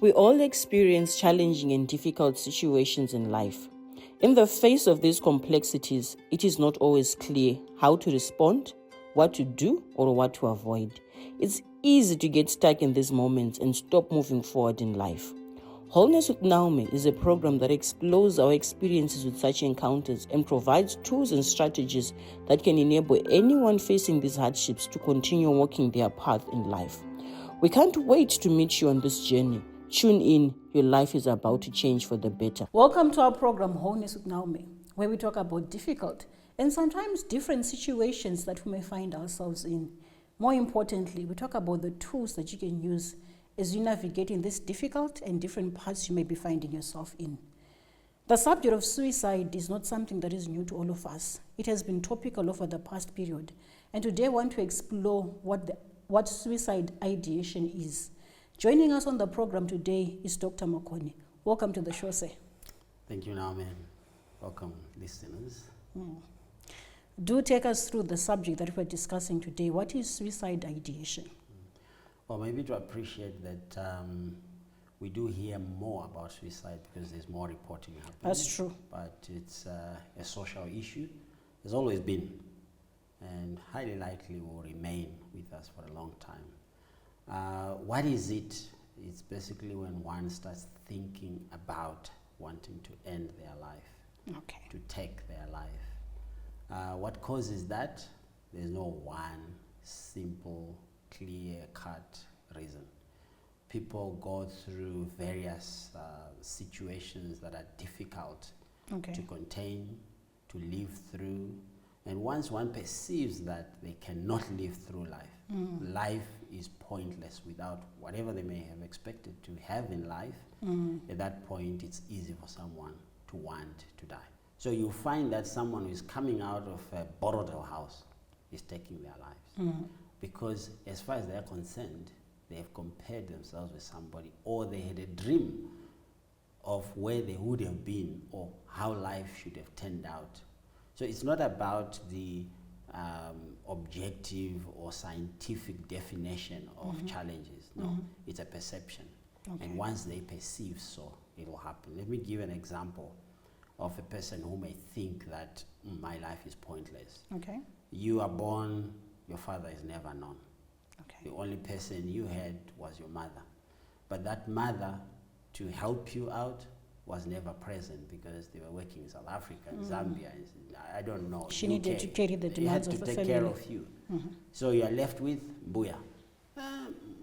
We all experience challenging and difficult situations in life. In the face of these complexities, it is not always clear how to respond, what to do, or what to avoid. It's easy to get stuck in these moments and stop moving forward in life. Wholeness with Naomi is a program that explores our experiences with such encounters and provides tools and strategies that can enable anyone facing these hardships to continue walking their path in life. We can't wait to meet you on this journey. Tune in, your life is about to change for the better. Welcome to our program, Wholeness with Naomi, where we talk about difficult and sometimes different situations that we may find ourselves in. More importantly, we talk about the tools that you can use as you navigate in this difficult and different paths you may be finding yourself in. The subject of suicide is not something that is new to all of us. It has been topical over the past period, and today I want to explore what suicide ideation is. Joining us on the program today is Dr. Makoni. Welcome to the show, sir. Thank you, Naomi. Welcome, listeners. Do take us through the subject that we're discussing today. What is suicide ideation? Well, maybe to appreciate that we do hear more about suicide because there's more reporting happening. That's true. But it's a social issue. There's always been, and highly likely will remain with us for a long time. What is it? It's basically when one starts thinking about wanting to end their life, to take their life. What causes that? There's no one simple, clear-cut reason. People go through various situations that are difficult to contain, to live through, and once one perceives that they cannot live through life, life is pointless without whatever they may have expected to have in life, at that point it's easy for someone to want to die. So you find that someone who is coming out of a Borodale house is taking their lives. Because as far as they're concerned, they have compared themselves with somebody, or they had a dream of where they would have been or how life should have turned out. So it's not about the objective or scientific definition of challenges. No, it's a perception. And once they perceive so, it will happen. Let me give an example of a person who may think that my life is pointless. You are born, your father is never known. The only person you had was your mother. But that mother, to help you out, was never present because they were working in South Africa, Zambia, I don't know. She needed to carry the demands of the family. They had to take care of you. So you are left with Mbuya.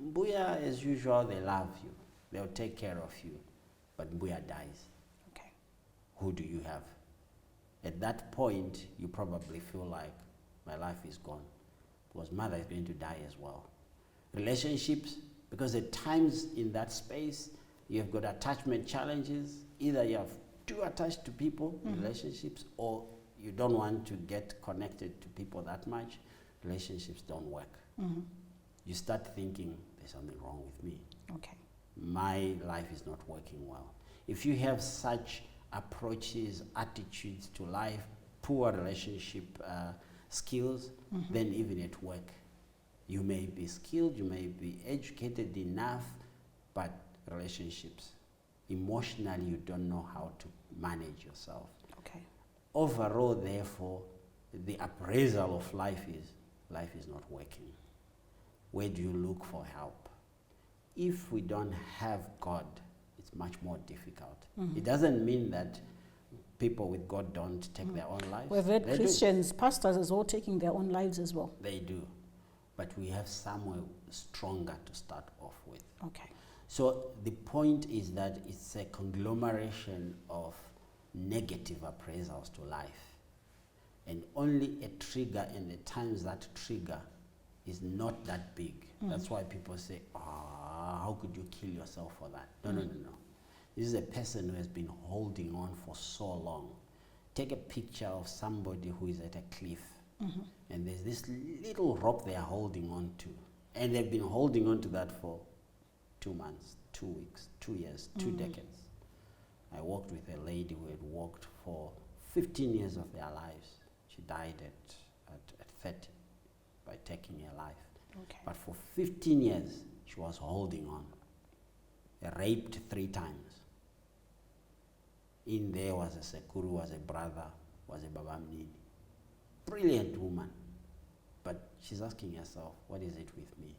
Mbuya, as usual, they love you. They'll take care of you. But Mbuya dies. Who do you have? At that point, you probably feel like my life is gone, because mother is going to die as well. Relationships, because at times in that space, you've got attachment challenges. Either you have too attached to people, relationships, or you don't want to get connected to people that much. Relationships don't work. You start thinking, there's something wrong with me. My life is not working well. If you have such approaches, attitudes to life, poor relationship skills, then even at work, you may be skilled, you may be educated enough, but relationships, emotionally, you don't know how to manage yourself. Overall, therefore, the appraisal of life is not working. Where do you look for help? If we don't have God, it's much more difficult. It doesn't mean that people with God don't take their own lives. We've had Christians, pastors as well, taking their own lives as well. They do. But we have somewhere stronger to start off with. So the point is that it's a conglomeration of negative appraisals to life. And only a trigger, and at times that trigger is not that big. That's why people say, how could you kill yourself for that? No. This is a person who has been holding on for so long. Take a picture of somebody who is at a cliff, and there's this little rope they are holding on to, and they've been holding on to that for 2 months, 2 weeks, 2 years, 2 decades. I worked with a lady who had worked for 15 years of their lives. She died at 30 by taking her life. But for 15 years, she was holding on. raped 3 times. In there was a Sekuru, was a brother, was a Babamnini. Brilliant woman. But she's asking herself, what is it with me?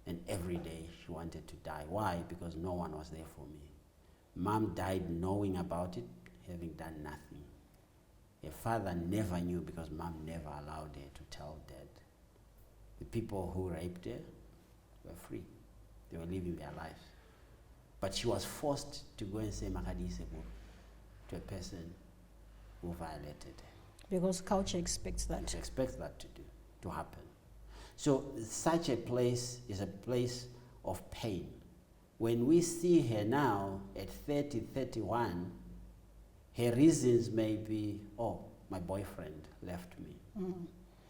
And every day she wanted to die. Why? Because no one was there for me. Mom died knowing about it, having done nothing. Her father never knew because mom never allowed her to tell dad. The people who raped her were free. They were living their lives. But she was forced to go and say Makadisebo to a person who violated her. Because culture expects that. She expects that to happen. So such a place is a place of pain. When we see her now at 30, 31, her reasons may be, oh, my boyfriend left me.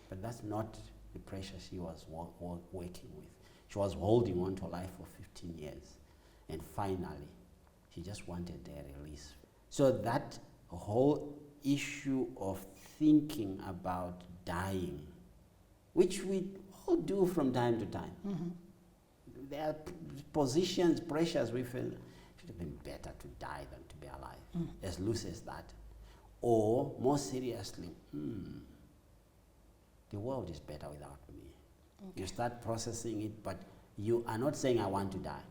But that's not the pressure she was working with. She was holding on to life for 15 years. And finally, she just wanted a release. So that whole issue of thinking about dying, which we all do from time to time. There are positions, pressures we feel, it should have been better to die than to be alive. As loose as that. Or, more seriously, the world is better without me. You start processing it, but you are not saying I want to die.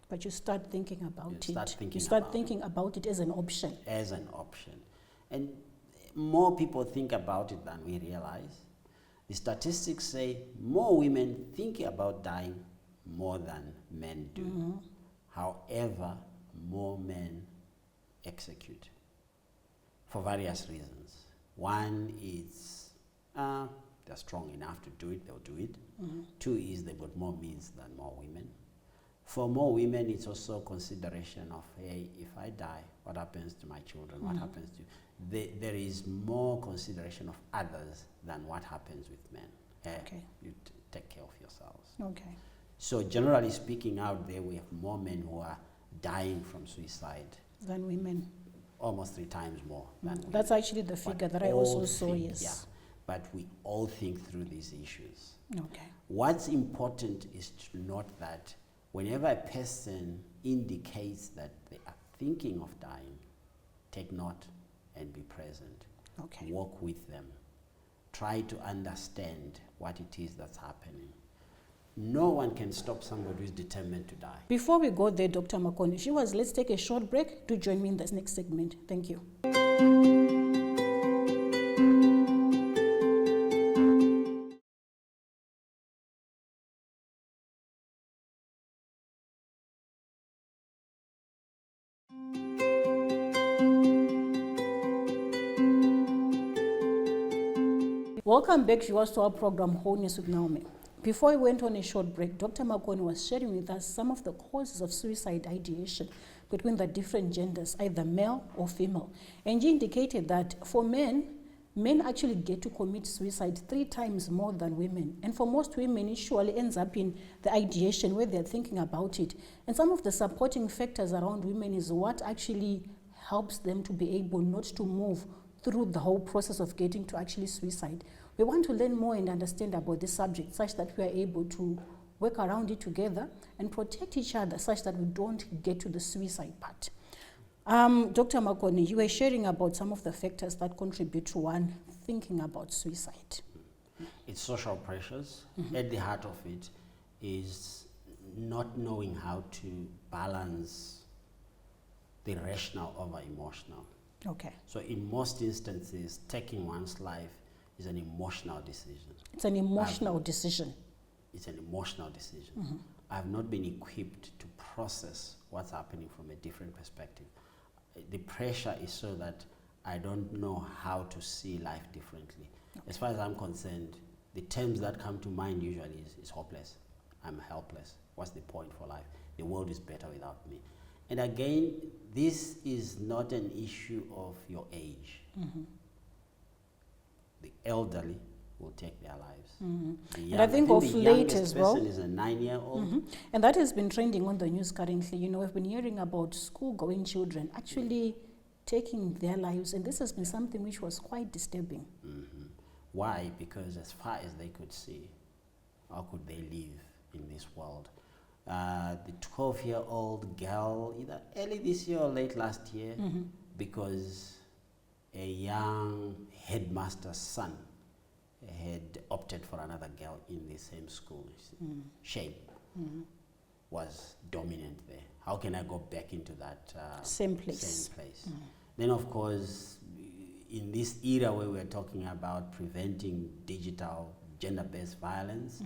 But you start thinking about it. You start thinking about it as an option. As an option. And more people think about it than we realize. The statistics say more women think about dying more than men do. However, more men execute for various reasons. One is they're strong enough to do it, they'll do it. 2 is they've got more means than more women. For more women, it's also consideration of, hey, if I die, what happens to my children? What happens to there is more consideration of others than what happens with men. Hey, you take care of yourselves. Okay. So generally speaking, out there, we have more men who are dying from suicide than women. Almost 3 times more than women. That's actually the figure that I also saw, yes. Yeah, but we all think through these issues. Okay. What's important is to note that whenever a person indicates that they are thinking of dying, take note and be present. Okay. Walk with them. Try to understand what it is that's happening. No one can stop somebody who's determined to die. Before we go there, Dr. Makoni, let's take a short break. Do join me in this next segment. Thank you. Welcome back, viewers, to our program, Wholeness with Naomi. Before we went on a short break, Dr. Makoni was sharing with us some of the causes of suicide ideation between the different genders, either male or female. And she indicated that for men actually get to commit suicide 3 times more than women. And for most women, it surely ends up in the ideation where they're thinking about it. And some of the supporting factors around women is what actually helps them to be able not to move through the whole process of getting to actually suicide. We want to learn more and understand about this subject such that we are able to work around it together and protect each other such that we don't get to the suicide part. Dr. Makoni, you were sharing about some of the factors that contribute to one thinking about suicide. It's social pressures. At the heart of it is not knowing how to balance the rational over emotional. Okay. So in most instances, taking one's life is an emotional decision. It's an emotional decision. It's an emotional decision. I've not been equipped to process what's happening from a different perspective. The pressure is so that I don't know how to see life differently. Okay. As far as I'm concerned, the terms that come to mind usually is hopeless. I'm helpless. What's the point for life? The world is better without me. And again, this is not an issue of your age. The elderly will take their lives. And I think of late as well. The youngest person is a 9-year-old. And that has been trending on the news currently. You know, we've been hearing about school-going children actually taking their lives, and this has been something which was quite disturbing. Why? Because as far as they could see, how could they live in this world? the 12-year-old girl, either early this year or late last year, because a young headmaster's son had opted for another girl in the same school. Shame was dominant there. How can I go back into that Same place. Same place? Then, of course, in this era where we're talking about preventing digital gender-based violence,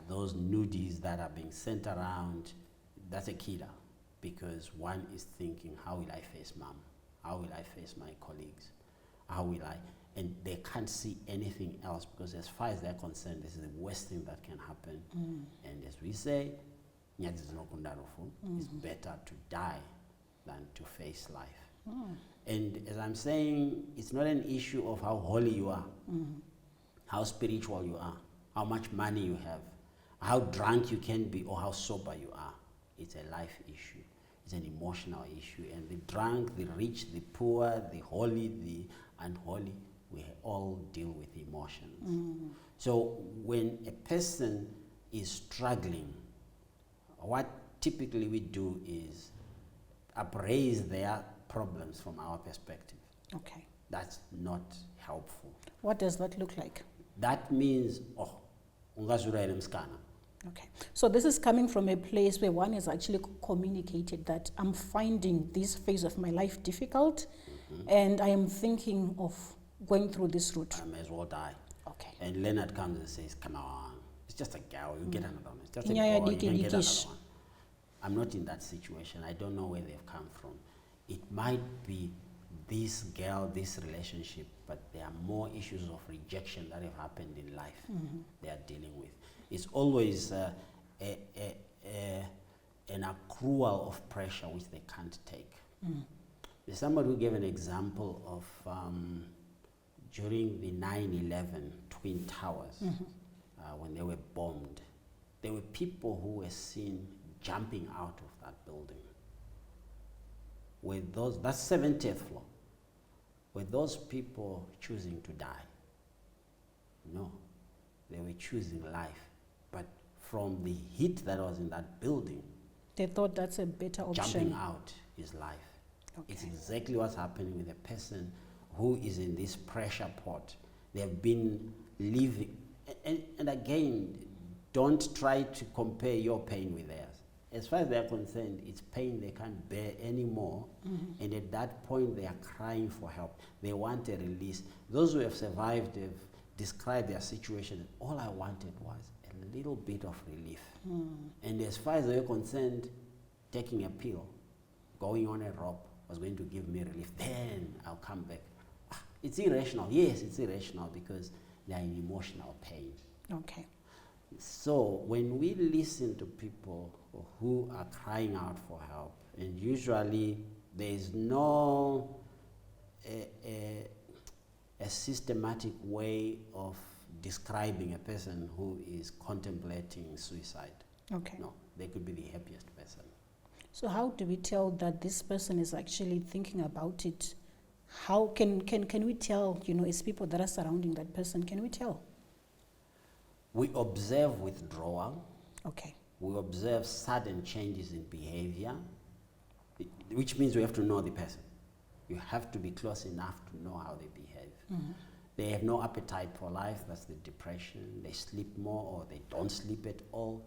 those nudies that are being sent around, that's a killer, because one is thinking, how will I face mom? How will I face my colleagues? How will I? And they can't see anything else, because as far as they're concerned, this is the worst thing that can happen. And as we say, it's better to die than to face life. And as I'm saying, it's not an issue of how holy you are, how spiritual you are, how much money you have, how drunk you can be, or how sober you are. It's a life issue. It's an emotional issue. And the drunk, the rich, the poor, the holy, the unholy, we all deal with emotions. So when a person is struggling, what typically we do is appraise their problems from our perspective. Okay. That's not helpful. What does that look like? That means, ungazura mskana. Okay. So this is coming from a place where one has actually communicated that I'm finding this phase of my life difficult, and I am thinking of going through this route. I may as well die. Okay. And Leonard comes and says, come on, it's just a girl, you get another one. It's just a Yeah, boy, you can get another dikish. one. I'm not in that situation. I don't know where they've come from. It might be this girl, this relationship, but there are more issues of rejection that have happened in life they are dealing with. It's always an accrual of pressure which they can't take. There's somebody who gave an example of during the 9/11 Twin Towers, when they were bombed, there were people who were seen jumping out of that building. With those, that's 70th floor. Were those people choosing to die? No, they were choosing life. But from the heat that was in that building, They thought that's a better option. jumping out is life. Okay. It's exactly what's happening with a person who is in this pressure pot. They've been living, and again, don't try to compare your pain with theirs. As far as they're concerned, it's pain they can't bear anymore, and at that point they are crying for help. They want a release. Those who have survived have described their situation. All I wanted was a little bit of relief. And as far as they're concerned, taking a pill, going on a rope was going to give me relief. Then I'll come back. It's irrational. Yes, it's irrational because they are in emotional pain. Okay. So when we listen to people who are crying out for help, and usually there is no a systematic way of describing a person who is contemplating suicide. Okay. No, they could be the happiest person. So how do we tell that this person is actually thinking about it? How can we tell, as people that are surrounding that person, can we tell? We observe withdrawal. Okay. We observe sudden changes in behavior, which means we have to know the person. You have to be close enough to know how they behave. They have no appetite for life, that's the depression. They sleep more or they don't sleep at all.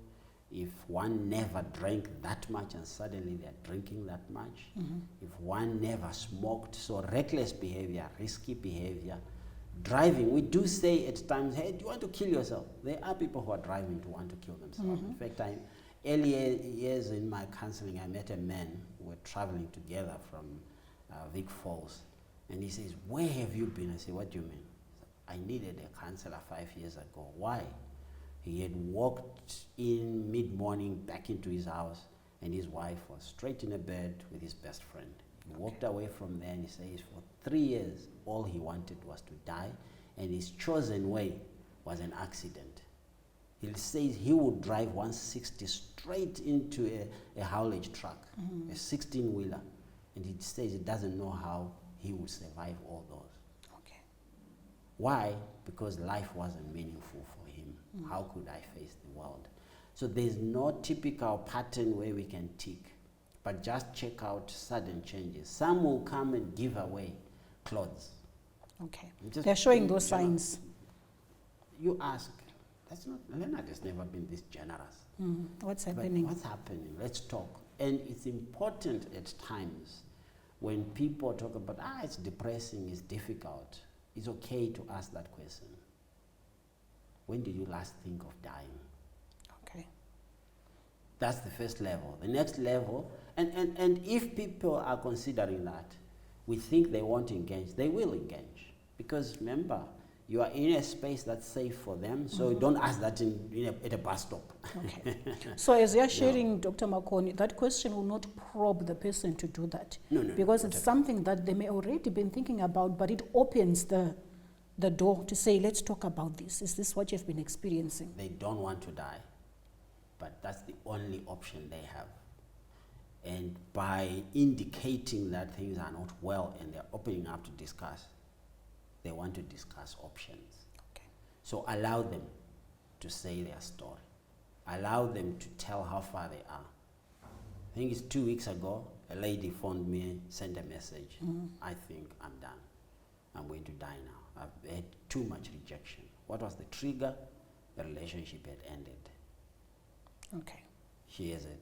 If one never drank that much and suddenly they're drinking that much. If one never smoked, so reckless behavior, risky behavior. Driving, we do say at times, hey, do you want to kill yourself? There are people who are driving to want to kill themselves. In fact, earlier years in my counseling, I met a man who were traveling together from Vic Falls. And he says, where have you been? I say, what do you mean? I needed a counselor 5 years ago. Why? He had walked in mid-morning back into his house, and his wife was straight in a bed with his best friend. He walked away from there, and he says for 3 years, all he wanted was to die, and his chosen way was an accident. He says he would drive 160 straight into a haulage truck, a 16-wheeler, and he says he doesn't know how he would survive all those. Okay. Why? Because life wasn't meaningful for him. How could I face the world? So there's no typical pattern where we can tick, but just check out sudden changes. Some will come and give away clothes. Okay. Just They're showing being those generous. signs. You ask, that's not, Leonard has never been this generous. What's But happening? what's happening? Let's talk. And it's important at times when people talk about, it's depressing, it's difficult. It's okay to ask that question. When did you last think of dying? Okay. That's the first level. The next level, and if people are considering that, we think they won't engage, they will engage. Because remember, you are in a space that's safe for them, so don't ask that at a bus stop. Okay. So as you're sharing, Dr. Makoni, that question will not probe the person to do that. No, because not it's at all. something that they may already been thinking about, but it opens the door to say, let's talk about this. Is this what you've been experiencing? They don't want to die, but that's the only option they have. And by indicating that things are not well and they're opening up to discuss, they want to discuss options. Okay. So allow them to say their story. Allow them to tell how far they are. I think it's 2 weeks ago, a lady phoned me, sent a message. I think I'm done. I'm going to die now. I've had too much rejection. What was the trigger? The relationship had ended. Okay. She has it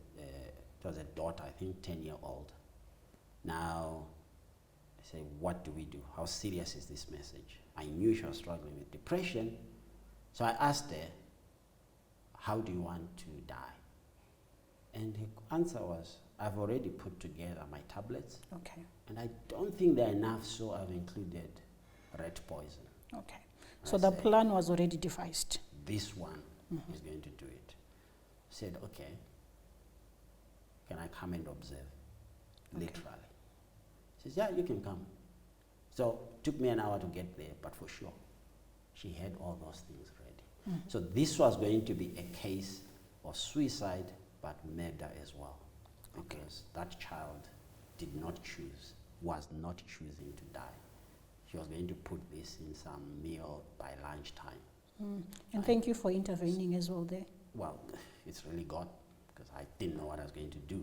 was a daughter, I think 10-year-old. Now, I say, what do we do? How serious is this message? I knew she was struggling with depression. So I asked her, how do you want to die? And her answer was, I've already put together my tablets. Okay. And I don't think they're enough, so I've included red poison. Okay. So I the said, plan was already devised. this one is going to do it. I said, okay, can I come and observe? Okay. Literally. She says, yeah, you can come. So it took me an hour to get there, but for sure, she had all those things ready. So this was going to be a case of suicide, but murder as well. Because that child did not choose, was not choosing to die. She was going to put this in some meal by lunchtime. And thank you for intervening as well there. Well, it's really God, because I didn't know what I was going to do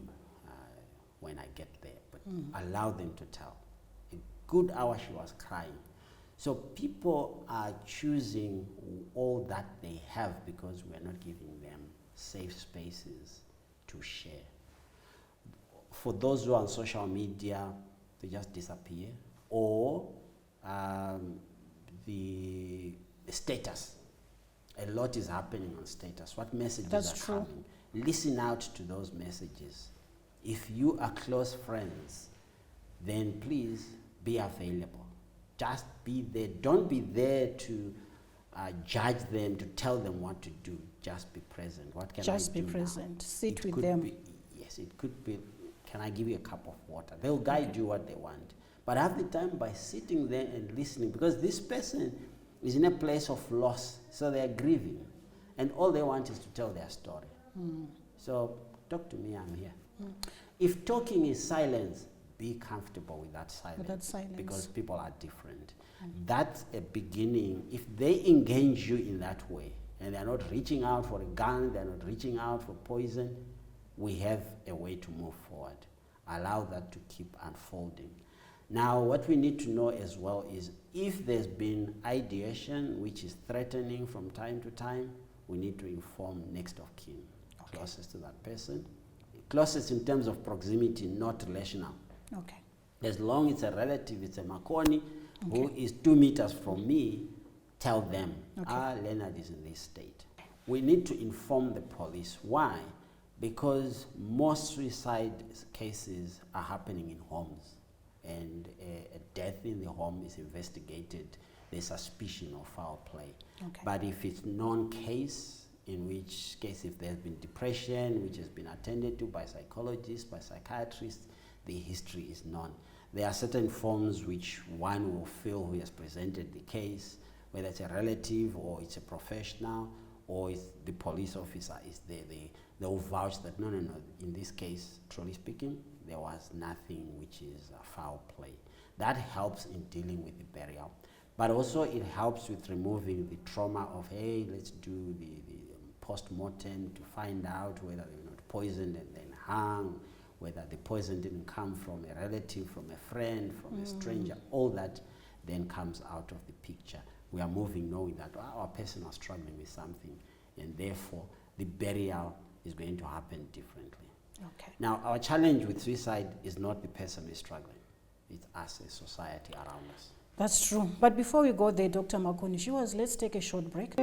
when I get there. But allow them to tell. A good hour she was crying. So people are choosing all that they have because we're not giving them safe spaces to share. For those who are on social media, they just disappear. Or the status. A lot is happening on status. What messages That's are true. coming? Listen out to those messages. If you are close friends, then please be available. Just be there. Don't be there to judge them, to tell them what to do. Just be present. What can Just I be do now? present. Sit It with could them. be- yes, it could be, can I give you a cup of water? They'll guide you what they want. But have the time by sitting there and listening, because this person is in a place of loss, so they are grieving. And all they want is to tell their story. So talk to me, I'm here. If talking is silence, be comfortable with that silence. With that silence. Because people are different. That's a beginning. If they engage you in that way, and they're not reaching out for a gun, they're not reaching out for poison, we have a way to move forward. Allow that to keep unfolding. Now, what we need to know as well is if there's been ideation which is threatening from time to time, we need to inform next of kin, closest to that person. Closest in terms of proximity, not relational. Okay. As long as it's a relative, it's a Makoni, who is 2 meters from me, tell them, Leonard is in this state. We need to inform the police. Why? Because most suicide cases are happening in homes, and a death in the home is investigated. There's suspicion of foul play. Okay. But if it's non-case, in which case if there's been depression, which has been attended to by psychologists, by psychiatrists, the history is known. There are certain forms which one will fill who has presented the case, whether it's a relative or it's a professional or it's the police officer is there. They will vouch that no, in this case, truly speaking, there was nothing which is foul play. That helps in dealing with the burial. But also it helps with removing the trauma of, hey, let's do the post-mortem to find out whether they were not poisoned and then hung, whether the poison didn't come from a relative, from a friend, from a stranger. All that then comes out of the picture. We are moving knowing that our person was struggling with something, and therefore the burial is going to happen differently. Okay. Now, our challenge with suicide is not the person who is struggling. It's us as society around us. That's true. But before we go there, Dr. Makoni, let's take a short break.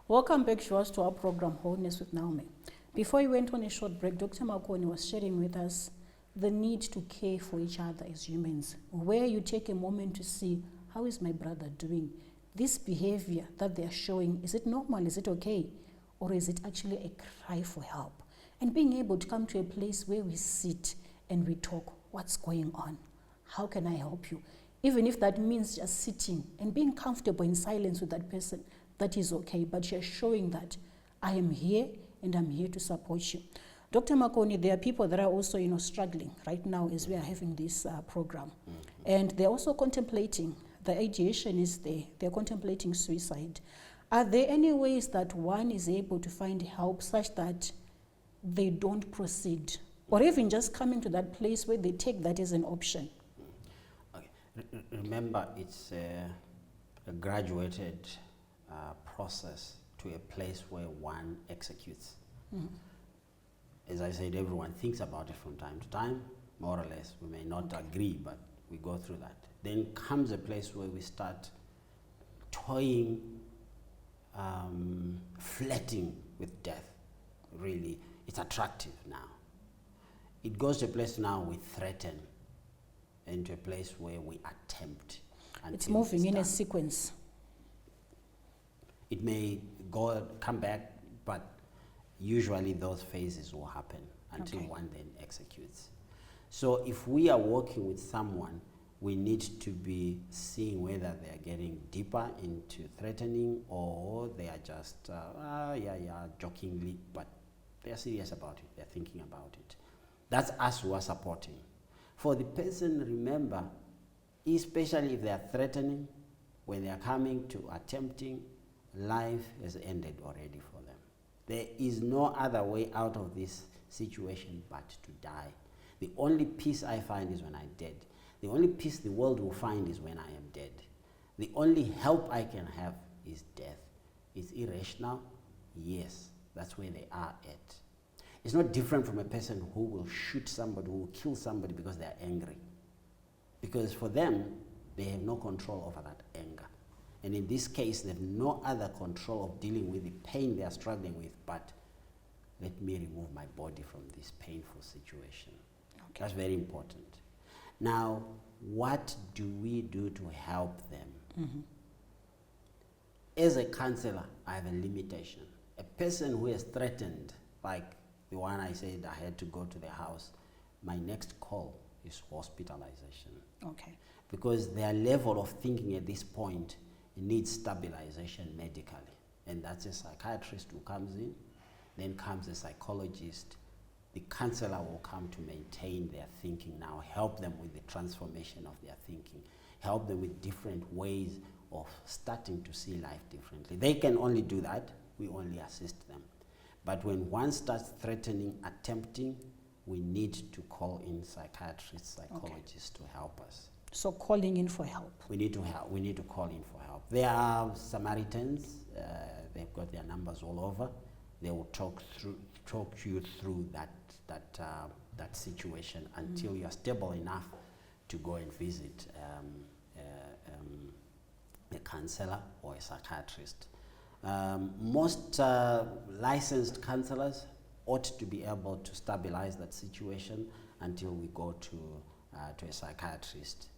Welcome back, Joas, to our program, Wholeness with Naomi. Before we went on a short break, Dr. Makoni was sharing with us the need to care for each other as humans, where you take a moment to see, how is my brother doing? This behavior that they're showing, is it normal? Is it okay? Or is it actually a cry for help? And being able to come to a place where we sit and we talk, what's going on? How can I help you? Even if that means just sitting and being comfortable in silence with that person, that is okay, but you're showing that I am here and I'm here to support you. Dr. Makoni, there are people that are also, struggling right now as we are having this program. And they're also contemplating, the ideation is there, they're contemplating suicide. Are there any ways that one is able to find help such that they don't proceed? Or even just coming to that place where they take that as an option? Okay. Remember, it's a graduated process to a place where one executes. As I said, everyone thinks about it from time to time, more or less. We may not agree, but we go through that. Then comes a place where we start toying, flirting with death. Really, it's attractive now. It goes to a place now we threaten, into a place where we attempt. It's moving in a sequence. It may come back, but usually those phases will happen until one then executes. So if we are working with someone, we need to be seeing whether they are getting deeper into threatening or they are just, jokingly, but they are serious about it, they're thinking about it. That's us who are supporting. For the person, remember, especially if they are threatening, when they are coming to attempting, life has ended already for them. There is no other way out of this situation but to die. The only peace I find is when I'm dead. The only peace the world will find is when I am dead. The only help I can have is death. It's irrational? Yes, that's where they are at. It's not different from a person who will shoot somebody, who will kill somebody because they are angry. Because for them, they have no control over that anger. And in this case, they have no other control of dealing with the pain they are struggling with, but let me remove my body from this painful situation. Okay. That's very important. Now, what do we do to help them? As a counselor, I have a limitation. A person who is threatened, like the one I said I had to go to the house, my next call is hospitalization. Okay. Because their level of thinking at this point needs stabilization medically. And that's a psychiatrist who comes in, then comes a psychologist. The counselor will come to maintain their thinking now, help them with the transformation of their thinking, help them with different ways of starting to see life differently. They can only do that, we only assist them. But when one starts threatening, attempting, we need to call in psychiatrists, psychologists to help us. So calling in for help. We need to help. We need to call in for help. There are Samaritans. They've got their numbers all over. They will talk you through that situation until you are stable enough to go and visit a counselor or a psychiatrist. Most licensed counselors ought to be able to stabilize that situation until we go to a psychiatrist.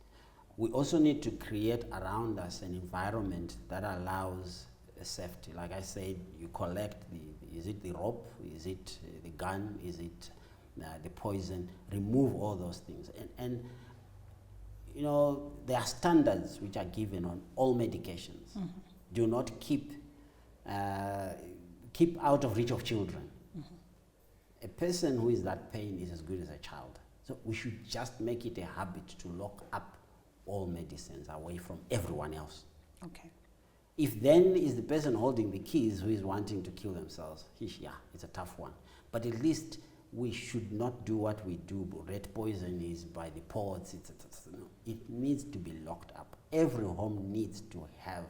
We also need to create around us an environment that allows safety. Like I said, you collect is it the rope, is it the gun, is it the poison? Remove all those things. And there are standards which are given on all medications. do not keep out of reach of children. A person who is that pain is as good as a child. So we should just make it a habit to lock up all medicines away from everyone else. Okay. If then is the person holding the keys who is wanting to kill themselves, yeah, it's a tough one. But at least we should not do what we do. Rat poison is by the pods. It needs to be locked up. Every home needs to have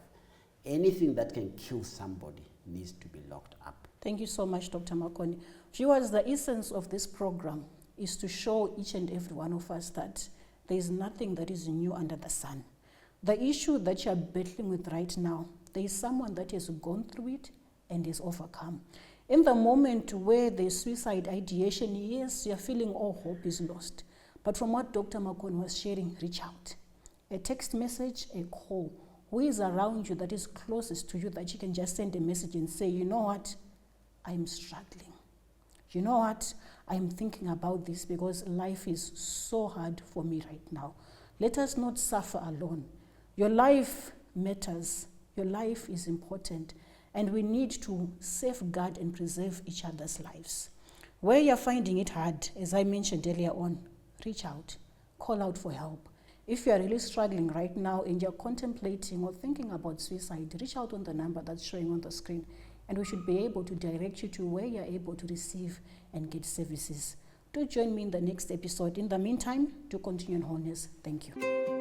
anything that can kill somebody needs to be locked up. Thank you so much, Dr. Makoni. Viewers, the essence of this program is to show each and every one of us that there is nothing that is new under the sun. The issue that you are battling with right now, there is someone that has gone through it and is overcome. In the moment where there's suicide ideation, yes, you're feeling all hope is lost. But from what Dr. Makoni was sharing, reach out. A text message, a call. Who is around you that is closest to you that you can just send a message and say, you know what, I'm struggling. You know what, I'm thinking about this because life is so hard for me right now. Let us not suffer alone. Your life matters. Your life is important. And we need to safeguard and preserve each other's lives. Where you're finding it hard, as I mentioned earlier on, reach out, call out for help. If you're really struggling right now and you're contemplating or thinking about suicide, reach out on the number that's showing on the screen, and we should be able to direct you to where you're able to receive and get services. Do join me in the next episode. In the meantime, do continue on wholeness. Thank you.